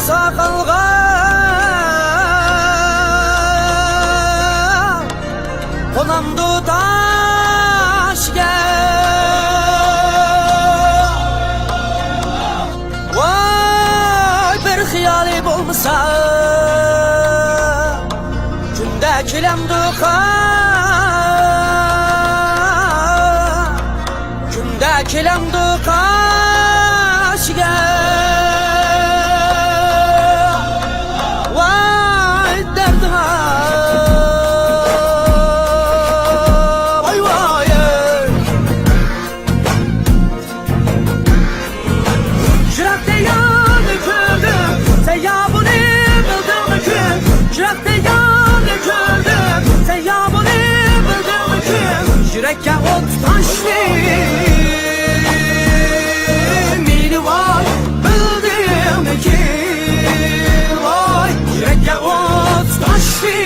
sakalga konamdı taşga. Vay bir hiyali bulmasa günde kilemdi günde kilemdi kaşga. Vay derdime vay vay. Yürekte yanı gördüm sen ya bunu bildin ki. Yürekte yanı gördüm sen ya bunu bildin ki. Yürekke ot taşlı mili var bildim ki. Vay yürekke ot taşlı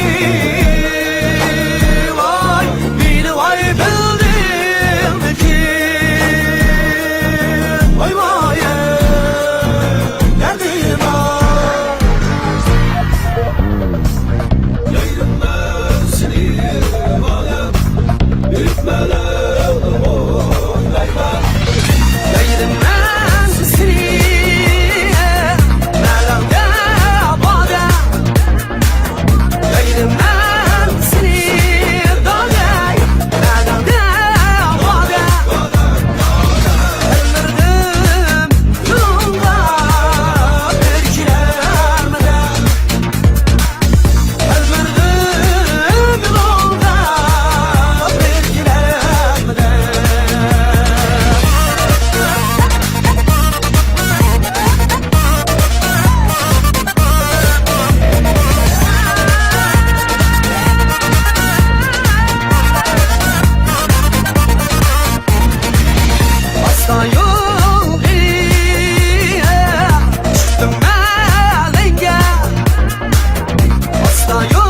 vay mili var bildim ki. Vay vay derdim var. Yaydım ben seni bana ürkmeler oynayma. Yaydım ben seni melemde bana. Yaydım ben seni dağay melemde bana. Ömürdüm yolda bir kilemeden. Ömürdüm yolda bir kilemeden. Asla yok çıktım ben enge. Asla yok